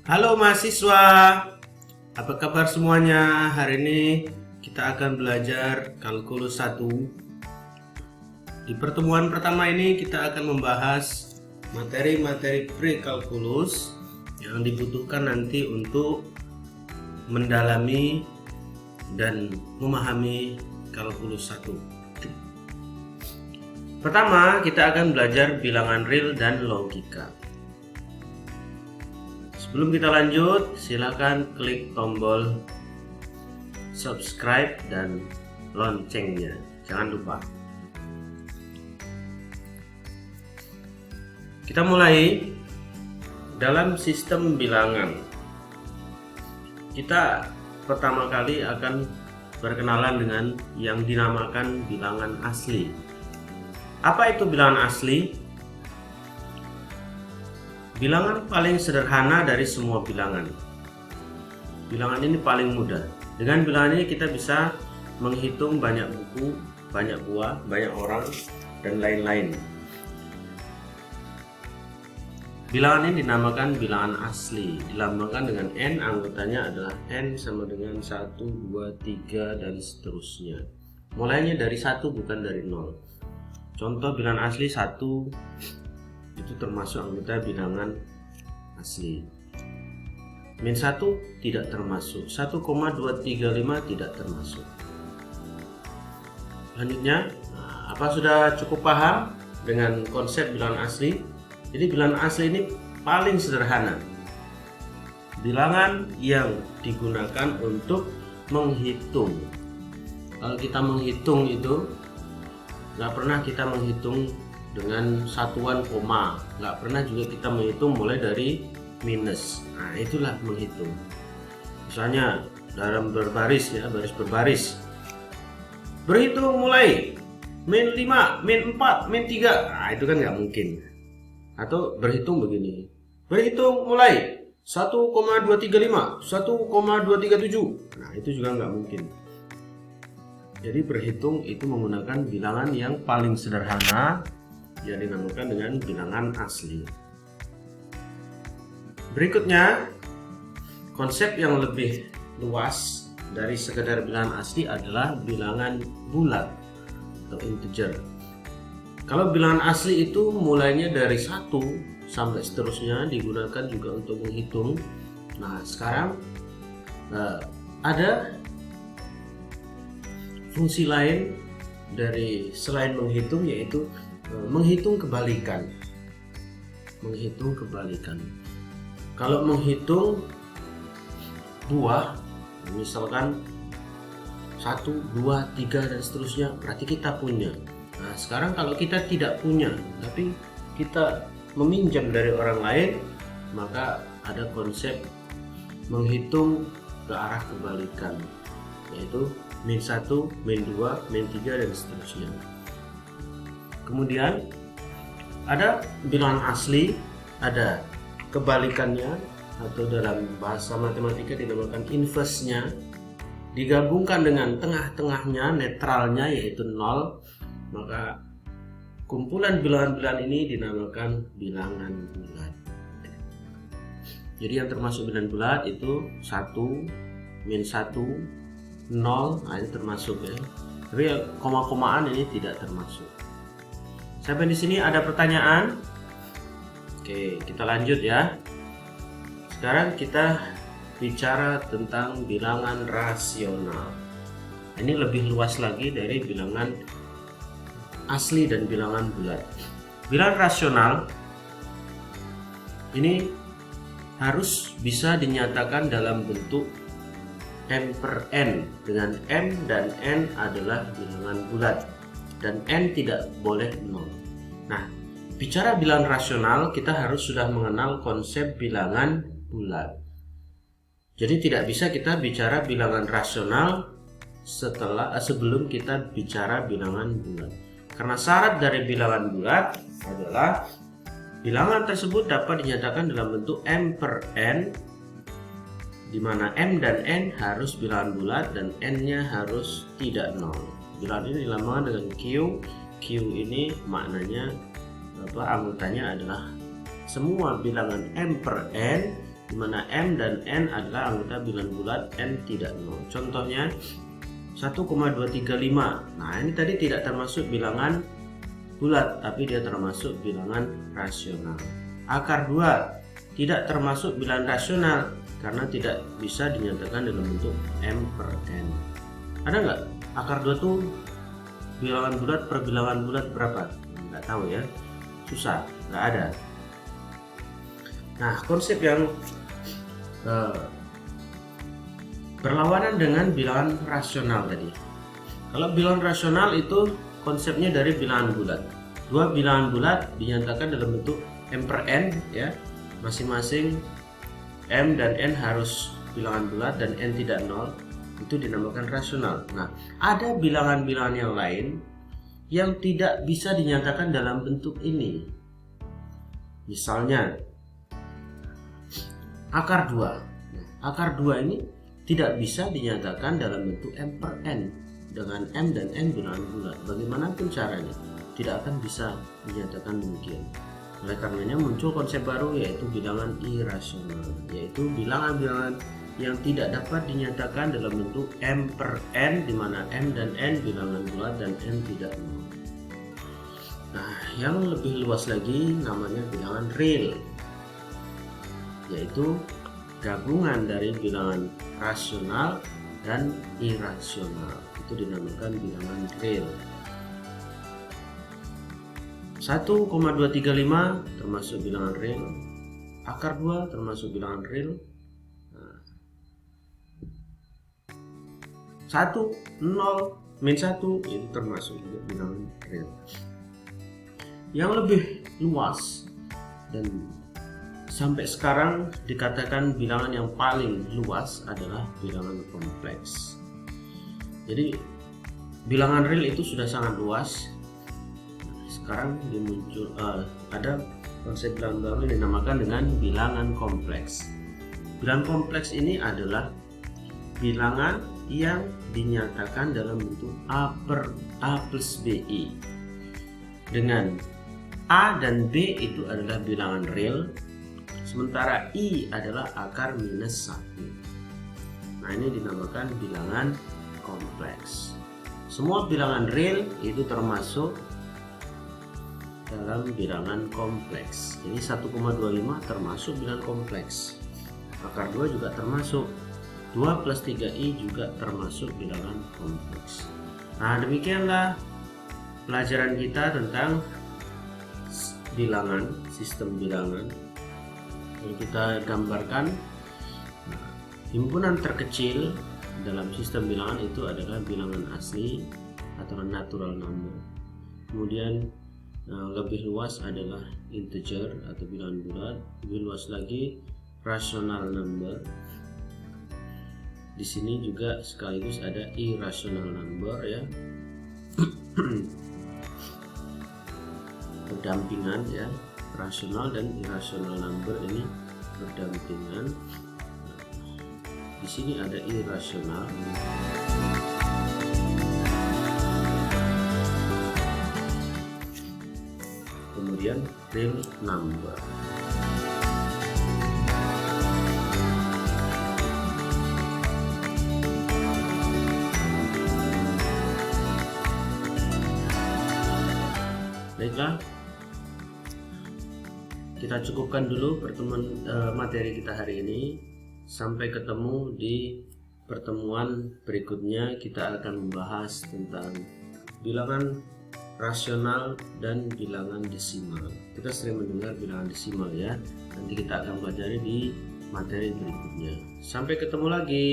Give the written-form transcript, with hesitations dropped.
Halo mahasiswa, apa kabar semuanya? Hari ini kita akan belajar kalkulus 1. Di pertemuan pertama ini kita akan membahas materi-materi pre-kalkulus yang dibutuhkan nanti untuk mendalami dan memahami kalkulus 1. Pertama, kita akan belajar bilangan real dan logika. Sebelum kita lanjut, silakan klik tombol subscribe dan loncengnya. Jangan lupa. Kita mulai dalam sistem bilangan. Kita pertama kali akan berkenalan dengan yang dinamakan bilangan asli. Apa itu bilangan asli? Bilangan paling sederhana dari semua bilangan. Bilangan ini paling mudah. Dengan bilangan ini kita bisa menghitung banyak buku, banyak buah, banyak orang, dan lain-lain. Bilangan ini dinamakan bilangan asli. Dilambangkan dengan N, anggotanya adalah N sama dengan 1, 2, 3, dan seterusnya. Mulainya dari 1 bukan dari 0. Contoh bilangan asli 1 itu termasuk anggota bilangan asli. Min 1 tidak termasuk, 1,235 tidak termasuk. Selanjutnya, apa sudah cukup paham dengan konsep bilangan asli? Jadi bilangan asli ini paling sederhana. Bilangan yang digunakan untuk menghitung. Kalau kita menghitung itu nggak pernah kita menghitung dengan satuan koma, nggak pernah juga kita menghitung mulai dari minus. Nah, itulah menghitung. Misalnya dalam berbaris ya, baris berbaris. Berhitung mulai min 5, min 4, min 3. Nah, itu kan nggak mungkin. Atau berhitung begini. Berhitung mulai 1,235, 1,237. Nah, itu juga nggak mungkin. Jadi berhitung itu menggunakan bilangan yang paling sederhana, yang dinamakan dengan bilangan asli. Berikutnya, konsep yang lebih luas dari sekedar bilangan asli adalah bilangan bulat atau integer. Kalau bilangan asli itu mulainya dari 1 sampai seterusnya, digunakan juga untuk menghitung. Nah, sekarang ada fungsi lain dari selain menghitung, yaitu menghitung kebalikan. Menghitung kebalikan. Kalau menghitung buah, misalkan 1, 2, 3 dan seterusnya, berarti kita punya. Nah, sekarang kalau kita tidak punya, tapi kita meminjam dari orang lain, maka ada konsep menghitung ke arah kebalikan, yaitu min 1, min 2, min 3 dan seterusnya. Kemudian ada bilangan asli, ada kebalikannya atau dalam bahasa matematika dinamakan inverse-nya, digabungkan dengan tengah-tengahnya, netralnya yaitu 0, maka kumpulan bilangan-bilangan ini dinamakan bilangan bulat. Jadi yang termasuk bilangan bulat itu 1, min 1, 0, nah ini termasuk ya. Tapi koma-komaan ini tidak termasuk. Sampai di sini ada pertanyaan? Oke, kita lanjut ya. Sekarang kita bicara tentang bilangan rasional. Ini lebih luas lagi dari bilangan asli dan bilangan bulat. Bilangan rasional ini harus bisa dinyatakan dalam bentuk m per n, dengan m dan n adalah bilangan bulat dan n tidak boleh 0. Nah, bicara bilangan rasional, kita harus sudah mengenal konsep bilangan bulat. Jadi tidak bisa kita bicara bilangan rasional sebelum kita bicara bilangan bulat. Karena syarat dari bilangan bulat adalah bilangan tersebut dapat dinyatakan dalam bentuk m per n, di mana m dan n harus bilangan bulat dan n-nya harus tidak 0. Bilangan ini dilambangkan dengan Q. Q ini maknanya anggotanya adalah semua bilangan m per n di mana M dan N adalah anggota bilangan bulat, N tidak nol. Contohnya 1,235. Nah, ini tadi tidak termasuk bilangan bulat, tapi dia termasuk bilangan rasional. Akar 2 tidak termasuk bilangan rasional karena tidak bisa dinyatakan dalam bentuk M per N. Ada nggak akar 2 tuh bilangan bulat per bilangan bulat berapa? Nggak tahu ya, susah, nggak ada. Nah, konsep yang berlawanan dengan bilangan rasional tadi. Kalau bilangan rasional itu konsepnya dari bilangan bulat. Dua bilangan bulat dinyatakan dalam bentuk M per N ya. Masing-masing M dan N harus bilangan bulat dan N tidak nol. Itu dinamakan rasional. Nah, ada bilangan-bilangan yang lain yang tidak bisa dinyatakan dalam bentuk ini. Misalnya akar 2. Nah, akar 2 ini tidak bisa dinyatakan dalam bentuk M per N dengan M dan N bilangan bulat. Bagaimanapun caranya, tidak akan bisa dinyatakan demikian. Oleh karenanya muncul konsep baru, yaitu bilangan irasional, yaitu bilangan-bilangan yang tidak dapat dinyatakan dalam bentuk M per N, di mana M dan N bilangan bulat dan N tidak nol. Nah, yang lebih luas lagi namanya bilangan real, yaitu gabungan dari bilangan rasional dan irasional. Itu dinamakan bilangan real. 1,235 termasuk bilangan real. Akar 2 termasuk bilangan real. 1, 0, min 1 itu termasuk juga bilangan real. Yang lebih luas dan sampai sekarang dikatakan bilangan yang paling luas adalah bilangan kompleks. Jadi bilangan real itu sudah sangat luas. Sekarang ada konsep bilangan baru yang dinamakan dengan bilangan kompleks. Bilangan kompleks ini adalah bilangan yang dinyatakan dalam bentuk A plus BI, dengan A dan B itu adalah bilangan real, sementara I adalah akar minus 1. Nah, ini dinamakan bilangan kompleks. Semua bilangan real itu termasuk dalam bilangan kompleks. Jadi 1,25 termasuk bilangan kompleks. Akar 2 juga termasuk. 2 plus 3i juga termasuk bilangan kompleks. Nah, demikianlah pelajaran kita tentang bilangan, sistem bilangan yang kita gambarkan. Nah, himpunan terkecil dalam sistem bilangan itu adalah bilangan asli atau natural number. Kemudian lebih luas adalah integer atau bilangan bulat. Lebih luas lagi rational number. Di sini juga sekaligus ada irrational number ya. Berdampingan ya. Rasional dan irrational number ini berdampingan. Di sini ada irrasional. Kemudian real number. Baiklah, kita cukupkan dulu pertemuan materi kita hari ini. Sampai ketemu di pertemuan berikutnya. Kita akan membahas tentang bilangan rasional dan bilangan desimal. Kita sering mendengar bilangan desimal ya. Nanti kita akan pelajari di materi berikutnya. Sampai ketemu lagi.